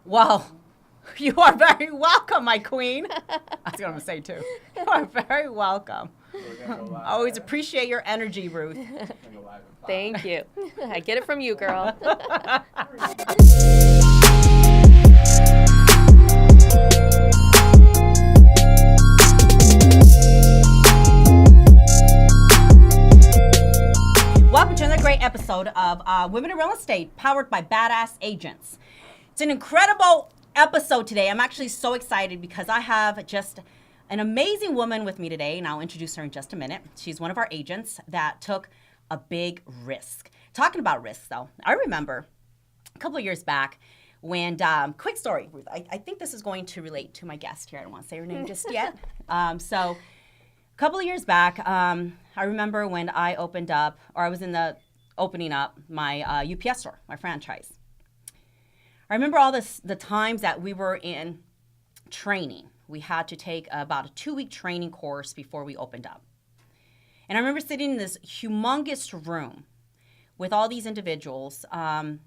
Well, you are very welcome, my queen. That's what I'm going to say, too. You are very welcome. I always appreciate your energy, Ruth. Thank you. I get it from you, girl. Welcome to another great episode of Women in Real Estate, powered by Badass Agents. It's an incredible episode today. I'm actually so excited because I have just an amazing woman with me today, and I'll introduce her in just a minute. She's one of our agents that took a big risk. Talking about risks, though, I remember a couple of years back when, quick story, Ruth, I think this is going to relate to my guest here. I don't want to say her name just yet. So a couple of years back, I remember when I opened up, or I was in the opening up my UPS store, my franchise. I remember all the times that we were in training. We had to take about a 2-week training course before we opened up. And I remember sitting in this humongous room with all these individuals, and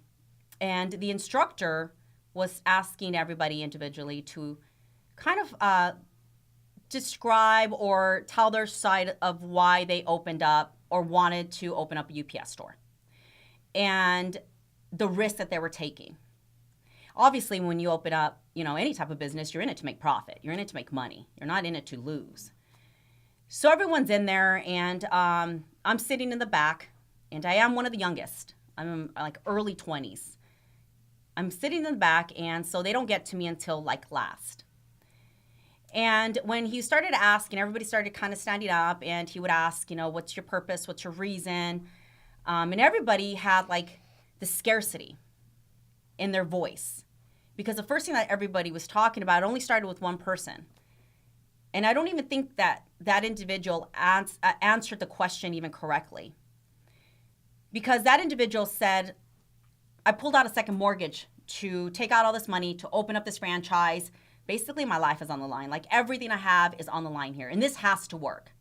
the instructor was asking everybody individually to kind of describe or tell their side of why they opened up or wanted to open up a UPS store and the risk that they were taking. Obviously, when you open up, any type of business, you're in it to make profit. You're in it to make money. You're not in it to lose. So everyone's in there, and I'm sitting in the back, and I am one of the youngest. I'm like early 20s. I'm sitting in the back, and so they don't get to me until like last. And when he started asking, everybody started kind of standing up, and he would ask, what's your purpose? What's your reason? And everybody had like the scarcity in their voice. Because the first thing that everybody was talking about only started with one person. And I don't even think that that individual answered the question even correctly. Because that individual said, I pulled out a second mortgage to take out all this money to open up this franchise. Basically, my life is on the line. Like everything I have is on the line here. And this has to work.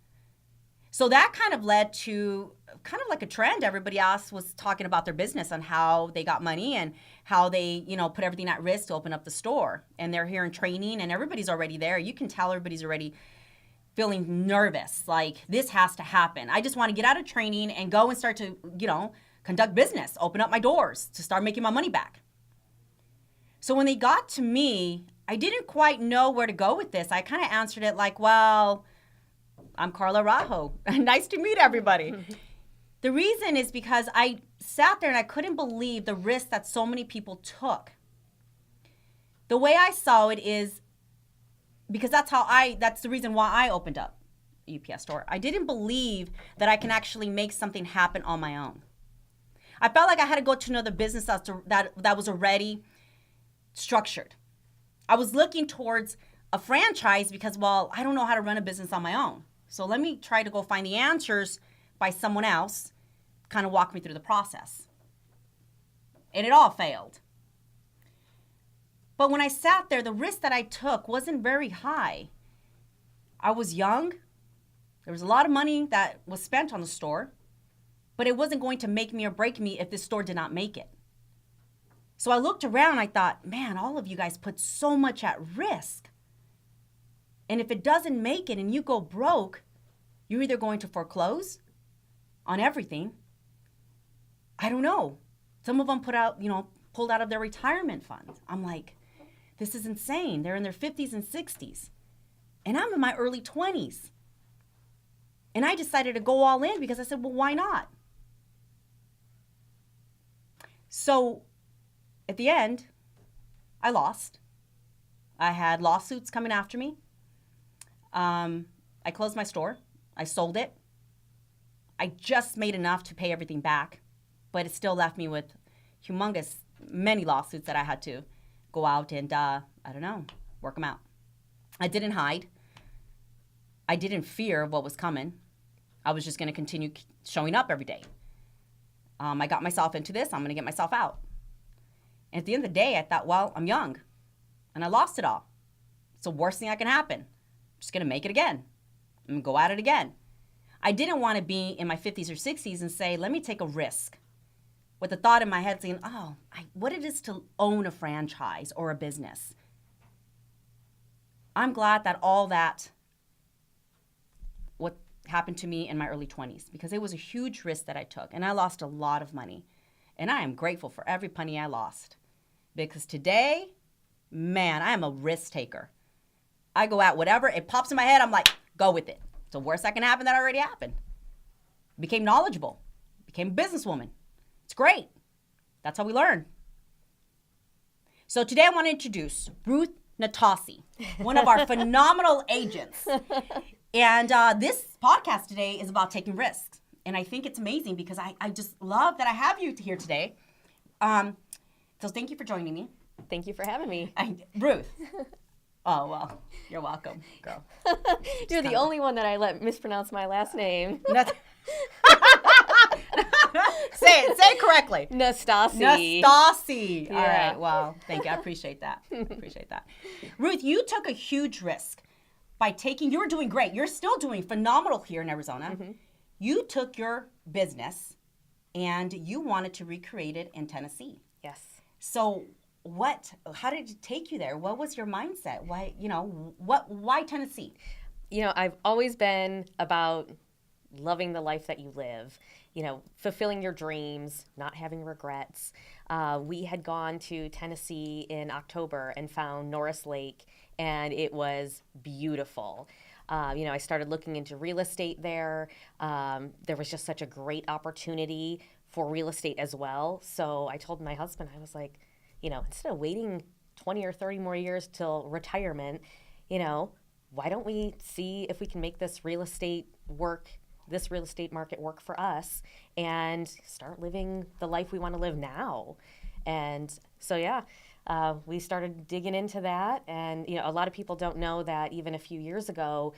So that kind of led to kind of like a trend. Everybody else was talking about their business and how they got money and how they, put everything at risk to open up the store. And they're here in training and everybody's already there. You can tell everybody's already feeling nervous. Like this has to happen. I just want to get out of training and go and start to, conduct business, open up my doors to start making my money back. So when they got to me, I didn't quite know where to go with this. I kind of answered it like, well, I'm Carla Araujo. Nice to meet everybody. The reason is because I sat there and I couldn't believe the risk that so many people took. The way I saw it is because that's the reason why I opened up a UPS store. I didn't believe that I can actually make something happen on my own. I felt like I had to go to another business that was already structured. I was looking towards a franchise because, I don't know how to run a business on my own. So let me try to go find the answers by someone else, kind of walk me through the process. And it all failed. But when I sat there, the risk that I took wasn't very high. I was young. There was a lot of money that was spent on the store, but it wasn't going to make me or break me if this store did not make it. So I looked around and I thought, man, all of you guys put so much at risk. And if it doesn't make it and you go broke, you're either going to foreclose on everything. I don't know. Some of them pulled out of their retirement funds. I'm like, this is insane. They're in their 50s and 60s. And I'm in my early 20s. And I decided to go all in because I said, well, why not? So at the end, I lost. I had lawsuits coming after me. I closed my store. I sold it. I just made enough to pay everything back, but it still left me with many lawsuits that I had to go out and, work them out. I didn't hide. I didn't fear what was coming. I was just going to continue showing up every day. I got myself into this. I'm going to get myself out. And at the end of the day, I thought, well, I'm young and I lost it all. It's the worst thing that can happen. I'm just going to make it again. I'm going to go at it again. I didn't want to be in my 50s or 60s and say, let me take a risk. with the thought in my head saying, what it is to own a franchise or a business. I'm glad that all that, what happened to me in my early 20s, because it was a huge risk that I took, and I lost a lot of money. And I am grateful for every penny I lost, because today, man, I am a risk taker. I go out, whatever, it pops in my head, I'm like, go with it. It's the worst that can happen that already happened. Became knowledgeable, became a businesswoman. It's great. That's how we learn. So today I want to introduce Ruth Nastasi, one of our phenomenal agents. And this podcast today is about taking risks. And I think it's amazing because I just love that I have you here today. So thank you for joining me. Thank you for having me. Ruth. Oh, well, you're welcome, girl. You're the only one that I let mispronounce my last name. Say it correctly. Nastasi. Nastasi. Yeah. All right. Well, thank you. I appreciate that. Ruth, you took a huge risk by you were doing great. You're still doing phenomenal here in Arizona. Mm-hmm. You took your business and you wanted to recreate it in Tennessee. Yes. So how did it take you there? What was your mindset? Why Tennessee? I've always been about loving the life that you live, fulfilling your dreams, not having regrets. We had gone to Tennessee in October and found Norris Lake, and it was beautiful. I started looking into real estate there. There was just such a great opportunity for real estate as well. So I told my husband, I was like, instead of waiting 20 or 30 more years till retirement, why don't we see if we can make this real estate market work for us and start living the life we want to live now. And so, we started digging into that. And, a lot of people don't know that even a few years ago,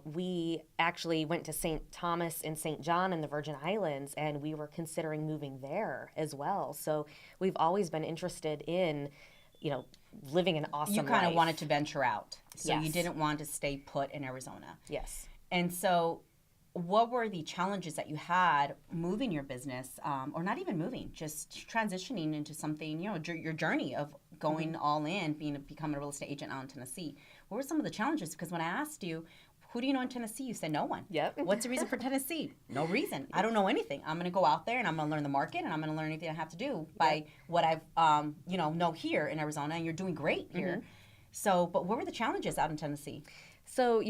we actually went to St. Thomas and St. John in the Virgin Islands, and we were considering moving there as well. So we've always been interested in, living an awesome life. You kind of wanted to venture out. So Yes. You didn't want to stay put in Arizona. Yes. And so what were the challenges that you had moving your business, or not even moving, just transitioning into something, your journey of going all in, becoming a real estate agent out in Tennessee? What were some of the challenges? Because when I asked you, who do you know in Tennessee? You said no one. Yep. What's the reason for Tennessee? No reason. I don't know anything. I'm going to go out there and I'm going to learn the market and I'm going to learn anything I have to do by what I've, know here in Arizona, and you're doing great here. Mm-hmm. So, but what were the challenges out in Tennessee? So,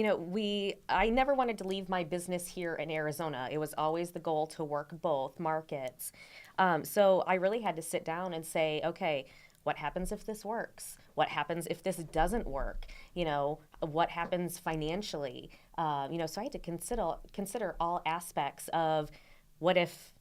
I never wanted to leave my business here in Arizona. It was always the goal to work both markets. So I really had to sit down and say, okay, what happens if this works? What happens if this doesn't work? What happens financially? So I had to consider all aspects of what if,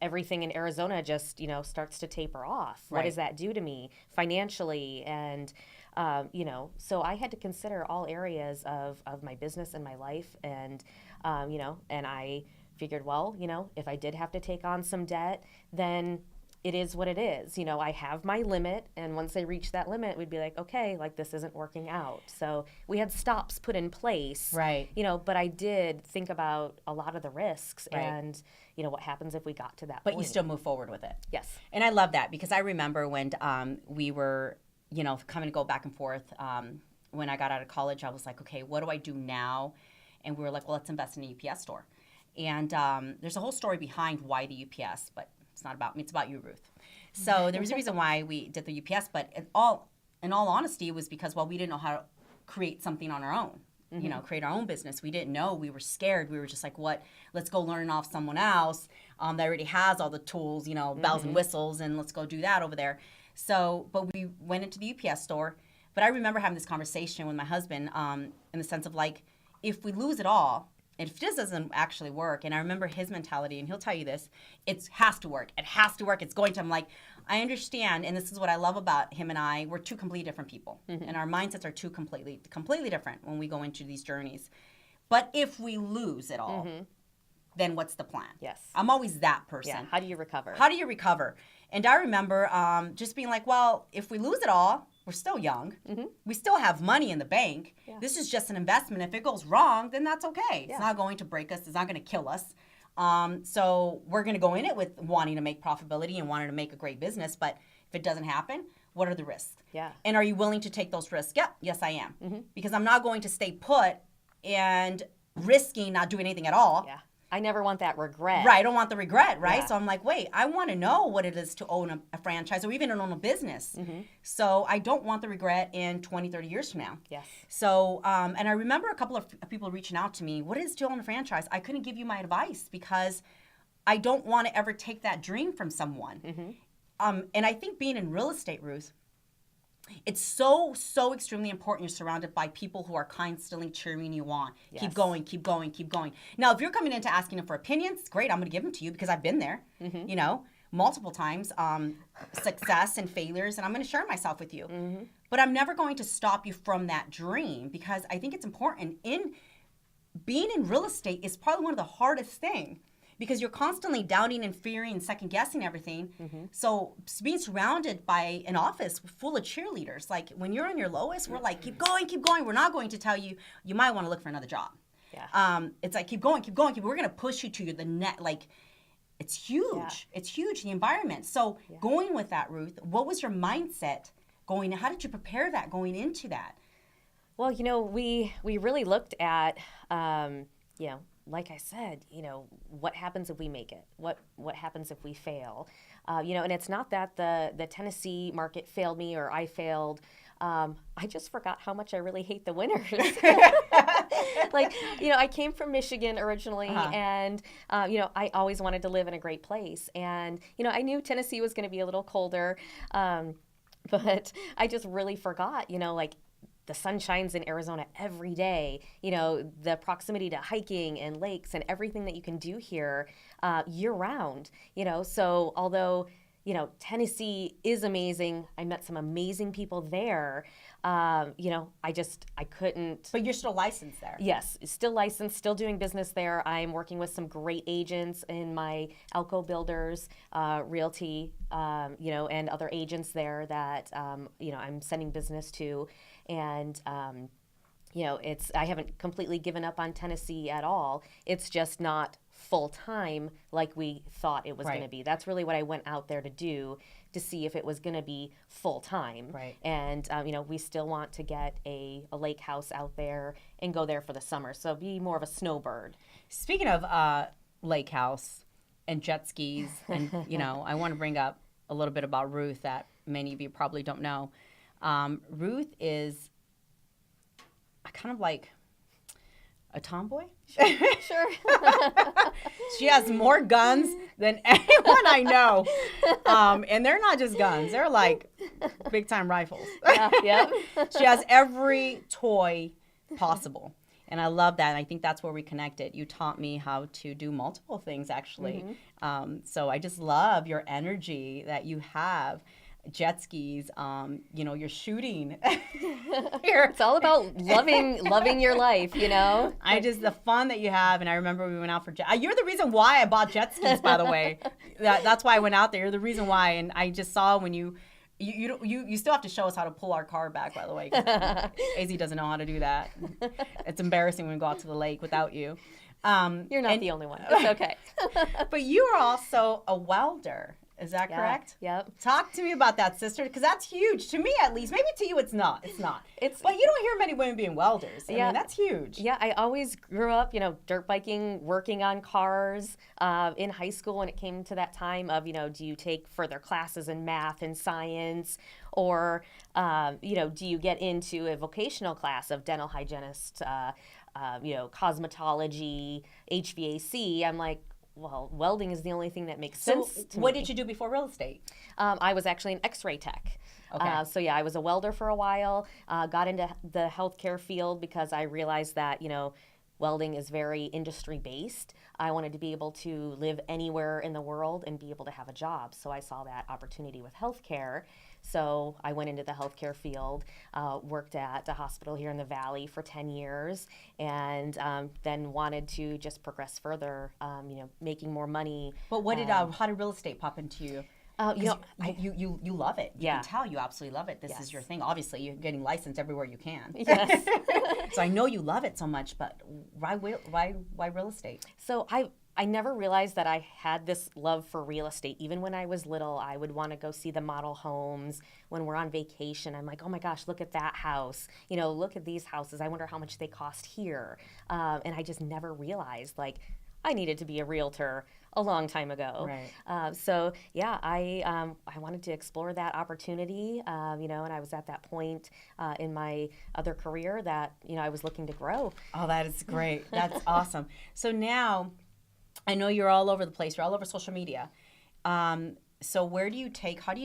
everything in Arizona just, starts to taper off. Right. What does that do to me financially? And so I had to consider all areas of my business and my life. And, and I figured, well, if I did have to take on some debt, then it is what it is. I have my limit. And once I reach that limit, we'd be like, okay, this isn't working out. So we had stops put in place. Right. But I did think about a lot of the risks right. and, what happens if we got to that But point. you still move forward with it. Yes. And I love that because I remember when we were coming to go back and forth. When I got out of college, I was like, okay, what do I do now? And we were like, well, let's invest in a UPS store. And there's a whole story behind why the UPS, but it's not about me. It's about you, Ruth. So there was a reason why we did the UPS, but in all honesty, it was because, we didn't know how to create something on our own. Mm-hmm. Create our own business. We didn't know. We were scared. We were just like, what? Let's go learn off someone else that already has all the tools, bells mm-hmm. and whistles, and let's go do that over there. So, but we went into the UPS store. But I remember having this conversation with my husband in the sense of if we lose it all, if this doesn't actually work, and I remember his mentality, and he'll tell you this, it has to work. It has to work. It's going to. I'm like, I understand, and this is what I love about him and I. We're two completely different people, mm-hmm. and our mindsets are two completely different when we go into these journeys. But if we lose it all, mm-hmm. then what's the plan? Yes. I'm always that person. Yeah. How do you recover? And I remember just being like, well, if we lose it all, we're still young. Mm-hmm. We still have money in the bank. Yeah. This is just an investment. If it goes wrong, then that's okay. Yeah. It's not going to break us. It's not going to kill us. So we're going to go in it with wanting to make profitability and wanting to make a great business. But if it doesn't happen, what are the risks? Yeah. And are you willing to take those risks? Yep. Yes, I am. Because I'm not going to stay put and risking not doing anything at all. Yeah. I never want that regret. Right. I don't want the regret, right? Yeah. So I'm like, wait, I want to know what it is to own a franchise or even own a business. So I don't want the regret in 20, 30 years from now. Yes. So, and I remember a couple of people reaching out to me, what is to own a franchise? I couldn't give you my advice because I don't want to ever take that dream from someone. And I think being in real estate, Ruth, it's so extremely important. You're surrounded by people who are constantly cheering you on. Yes. Keep going, keep going, keep going. Now, if you're coming in to asking them for opinions, great, I'm going to give them to you because I've been there, you know, multiple times, success and failures, and I'm going to share myself with you. But I'm never going to stop you from that dream because I think it's important. In being in real estate is probably one of the hardest things because you're constantly doubting and fearing and second guessing everything. So being surrounded by an office full of cheerleaders, like when you're on your lowest, we're like, keep going, keep going. We're not going to tell you, you might want to look for another job. Yeah. It's like, keep going, keep going. We're going to push you to the net. Like, it's huge. Yeah. It's huge, the environment. So going with that, Ruth, what was your mindset going? How did you prepare that going into that? Well, you know, we really looked at, you know, like I said, you know, what happens if we make it? What happens if we fail? You know, and it's not that the Tennessee market failed me or I failed. I just forgot how much I really hate the winters. Like, you know, I came from Michigan originally, and, you know, I always wanted to live in a great place. And, you know, I knew Tennessee was going to be a little colder, but I just really forgot, you know, like, the sun shines in Arizona every day, you know, the proximity to hiking and lakes and everything that you can do here year round, you know. So although, you know, Tennessee is amazing, I met some amazing people there, you know, I couldn't. But you're still licensed there. Yes, still licensed, still doing business there. I'm working with some great agents in my Alco Builders, Realty, you know, and other agents there that, you know, I'm sending business to. And, you know, I haven't completely given up on Tennessee at all. It's just not full time like we thought it was going to be. That's really what I went out there to do, to see if it was going to be full time. Right. And, you know, we still want to get a lake house out there and go there for the summer. So be more of a snowbird. Speaking of lake house and jet skis, and, you know, I want to bring up a little bit about Ruth that many of you probably don't know. Ruth is kind of like a tomboy. Sure. She has more guns than anyone I know. And they're not just guns. They're like big time rifles. Yep. She has every toy possible. And I love that. And I think that's where we connected. You taught me how to do multiple things, actually. So I just love your energy that you have. Jet skis, you know, you're shooting. It's all about loving your life, you know? The fun that you have, and I remember we went out for you're the reason why I bought jet skis, by the way. That's why I went out there. You're the reason why, and I just saw when you still have to show us how to pull our car back, by the way, 'cause AZ doesn't know how to do that. It's embarrassing when we go out to the lake without you. You're not the only one. It's okay. But you are also a welder. Is that correct? Yep. Talk to me about that, sister, because that's huge. To me, at least. Maybe to you, it's not. But you don't hear many women being welders. I mean, that's huge. Yeah, I always grew up, you know, dirt biking, working on cars in high school when it came to that time of, you know, do you take further classes in math and science, or, you know, do you get into a vocational class of dental hygienist, you know, cosmetology, HVAC? I'm like, well, welding is the only thing that makes sense to me. What did you do before real estate? I was actually an X-ray tech. Okay. So yeah, I was a welder for a while, got into the healthcare field because I realized that, you know, welding is very industry-based. I wanted to be able to live anywhere in the world and be able to have a job. So I saw that opportunity with healthcare. So I went into the healthcare field, worked at a hospital here in the Valley for 10 years, and then wanted to just progress further, you know, making more money. But how did real estate pop into you? You know, you love it. You Yeah. can tell you absolutely love it. This is your thing. Obviously, you're getting licensed everywhere you can. Yes. So I know you love it so much, but why real estate? So I I never realized that I had this love for real estate. Even when I was little, I would want to go see the model homes. When we're on vacation, I'm like, oh my gosh, look at that house. Look at these houses. I wonder how much they cost here. And I just never realized, like, I needed to be a realtor a long time ago. Right. So yeah, I wanted to explore that opportunity, and I was at that point in my other career that I was looking to grow. Oh, that is great. That's awesome. So now, I know you're all over the place. You're all over social media. So how do you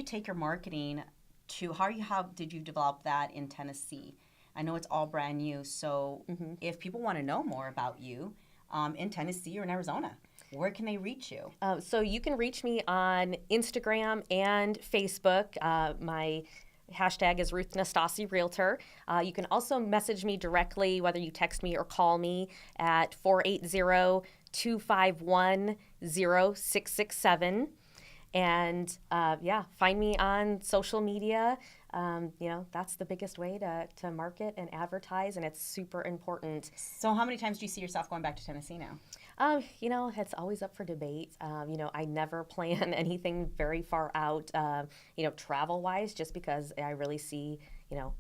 take your marketing to, how did you develop that in Tennessee? I know it's all brand new. So if people want to know more about you in Tennessee or in Arizona, where can they reach you? So you can reach me on Instagram and Facebook. My hashtag is Ruth Nastasi Realtor. You can also message me directly, whether you text me or call me at 480-251-0667. And find me on social media. That's the biggest way to market and advertise, and it's super important. So how many times do you see yourself going back to Tennessee now? It's always up for debate. I never plan anything very far out, travel-wise, just because I really see,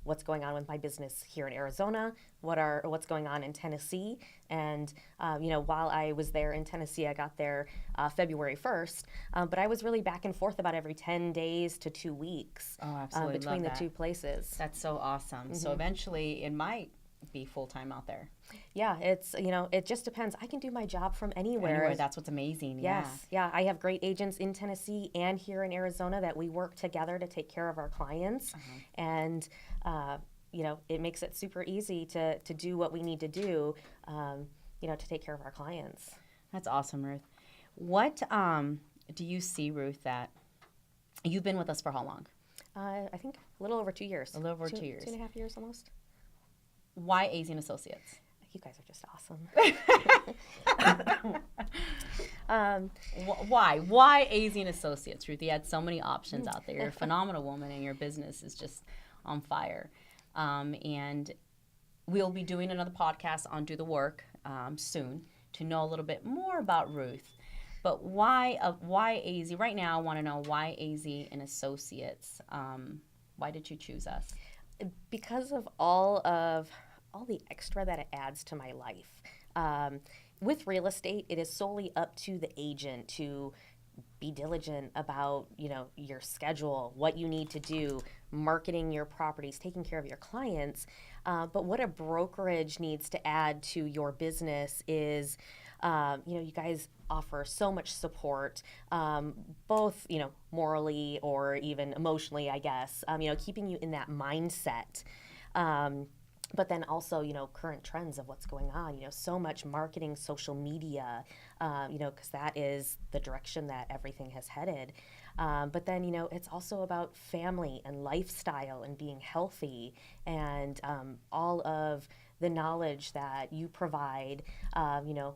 what's going on with my business here in Arizona, what's going on in Tennessee. And, while I was there in Tennessee, I got there February 1st, but I was really back and forth about every 10 days to 2 weeks between the two places. That's so awesome. So eventually it might be full-time out there. Yeah, it's, it just depends. I can do my job from anywhere. That's what's amazing. Yes. Yeah. I have great agents in Tennessee and here in Arizona that we work together to take care of our clients. And, it makes it super easy to do what we need to do, to take care of our clients. That's awesome, Ruth. What do you see, Ruth, that you've been with us for how long? I think a little over 2 years. A little over 2 years. 2.5 years almost. Why AZ and Associates? You guys are just awesome. Why AZ and Associates, Ruth? You had so many options out there. You're a phenomenal woman, and your business is just on fire. And we'll be doing another podcast on Do the Work soon to know a little bit more about Ruth. But why AZ? Right now, I want to know why AZ and Associates. Why did you choose us? Because of all the extra that it adds to my life. With real estate, it is solely up to the agent to be diligent about, your schedule, what you need to do, marketing your properties, taking care of your clients. But what a brokerage needs to add to your business is, you guys offer so much support, both, morally or even emotionally, I guess, keeping you in that mindset. But then also, current trends of what's going on, so much marketing, social media, because that is the direction that everything has headed. But then, it's also about family and lifestyle and being healthy and all of the knowledge that you provide,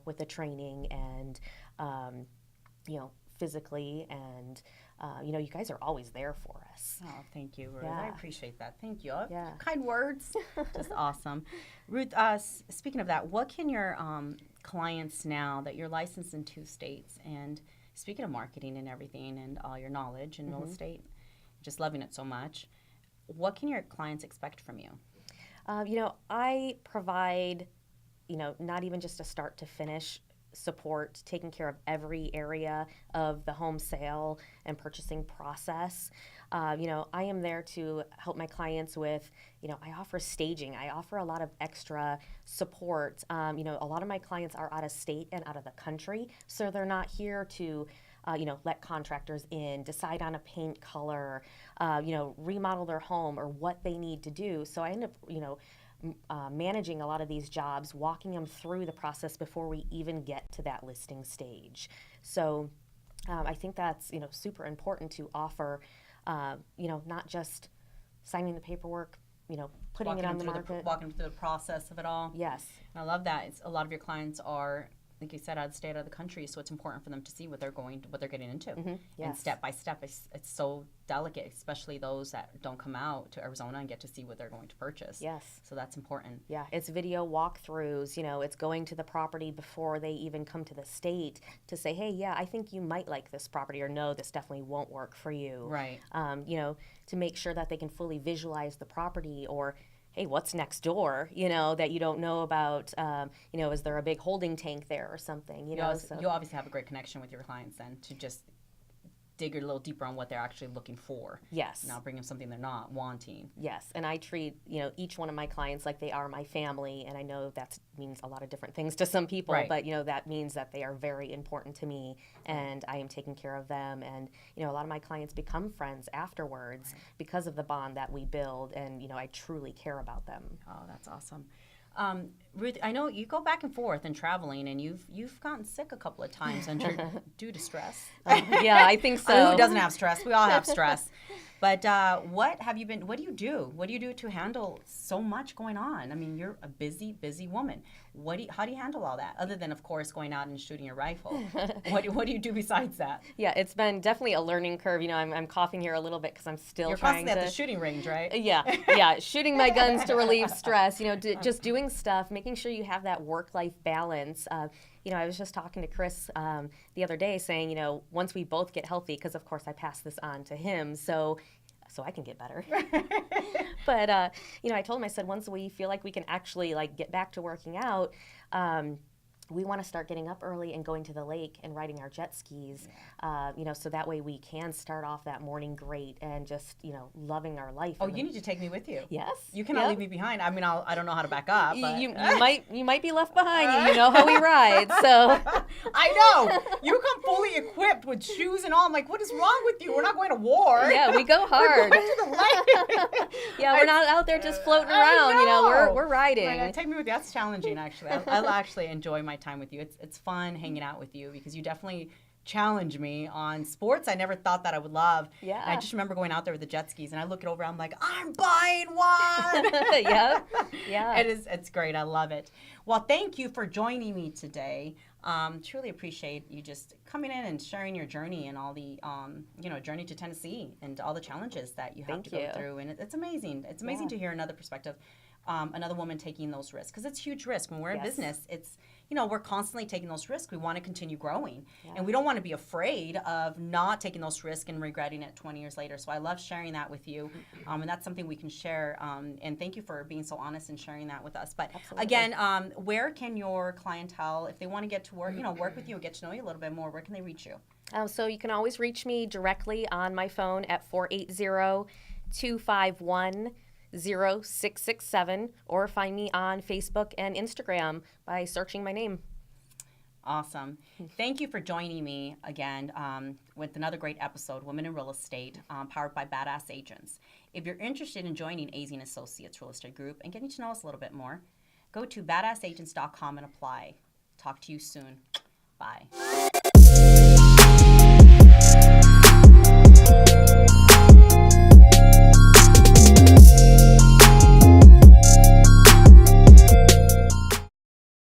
with the training and, physically and, you guys are always there for us. Oh, thank you, Ruth. Yeah. I appreciate that. Thank you. Yeah. Kind words. Just awesome. Ruth, speaking of that, what can your clients now that you're licensed in 2 states, and speaking of marketing and everything and all your knowledge in real estate, just loving it so much, what can your clients expect from you? I provide, not even just a start to finish support, taking care of every area of the home sale and purchasing process. I am there to help my clients with, I offer staging. I offer a lot of extra support. A lot of my clients are out of state and out of the country, so they're not here to let contractors in, decide on a paint color, remodel their home or what they need to do. So I end up, managing a lot of these jobs, walking them through the process before we even get to that listing stage. So I think that's, super important to offer, not just signing the paperwork, putting it on the market. Walking through the process of it all. Yes. I love that. A lot of your clients are like you said, out of the state, out of the country. So it's important for them to see what they're getting into. Yes. And step by step, it's so delicate, especially those that don't come out to Arizona and get to see what they're going to purchase. Yes. So that's important. Yeah, it's video walkthroughs. You know, it's going to the property before they even come to the state to say, hey, yeah, I think you might like this property, or no, this definitely won't work for you. Right. You know, to make sure that they can fully visualize the property, or hey, what's next door, you know, that you don't know about, you know, is there a big holding tank there or something, you know? You obviously have a great connection with your clients then to just dig a little deeper on what they're actually looking for. Yes. Not bring them something they're not wanting. Yes, and I treat, you know, each one of my clients like they are my family, and I know that means a lot of different things to some people, Right. but, you know, that means that they are very important to me, and I am taking care of them, and, you know, a lot of my clients become friends afterwards because of the bond that we build, and, you know, I truly care about them. Oh, that's awesome. Ruth, I know you go back and forth and traveling, and you've gotten sick a couple of times due to stress. Yeah, I think so. I mean, who doesn't have stress? We all have stress. But what do you do? What do you do to handle so much going on? I mean, you're a busy, busy woman. How do you handle all that? Other than, of course, going out and shooting a rifle. What do you do besides that? Yeah, it's been definitely a learning curve. You know, I'm coughing here a little bit because I'm still You're trying constantly at the shooting range, right? Yeah, shooting my guns to relieve stress. You know, just doing stuff, making sure you have that work-life balance. You know, I was just talking to Chris the other day saying, you know, once we both get healthy, because of course I pass this on to him, so I can get better. But, you know, I told him, I said, once we feel like we can actually like get back to working out, we want to start getting up early and going to the lake and riding our jet skis, you know, so that way we can start off that morning great and just, you know, loving our life. Oh, you need to take me with you. Yes. You cannot leave me behind. I mean, I don't know how to back up. But. You might be left behind. You know how we ride, so. I know. You come fully equipped with shoes and all. I'm like, what is wrong with you? We're not going to war. Yeah, we go hard. We're going to the lake. Yeah, we're not out there just floating around. You know, we're riding. Right, take me with you. That's challenging, actually. I'll actually enjoy my time with you. It's fun hanging out with you because you definitely challenge me on sports I never thought that I would love. Yeah. And I just remember going out there with the jet skis and I look it over, I'm like, I'm buying one. Yeah. It's great. I love it. Well, thank you for joining me today. Truly appreciate you just coming in and sharing your journey and all the, you know, journey to Tennessee and all the challenges that you have to go through. And it's amazing. It's amazing to hear another perspective, another woman taking those risks, because it's huge risk. When we're in business, it's, you know, we're constantly taking those risks. We want to continue growing, and we don't want to be afraid of not taking those risks and regretting it 20 years later. So I love sharing that with you, and that's something we can share. And thank you for being so honest and sharing that with us. But again, where can your clientele, if they want to get to work, you know, work with you and get to know you a little bit more, where can they reach you? So you can always reach me directly on my phone at 480-251-0667, or find me on Facebook and Instagram by searching my name. Awesome. Thank you for joining me again with another great episode, Women in Real Estate, powered by Badass Agents. If you're interested in joining AZ & Associates Real Estate Group and getting to know us a little bit more, go to badassagents.com and apply. Talk to you soon. Bye.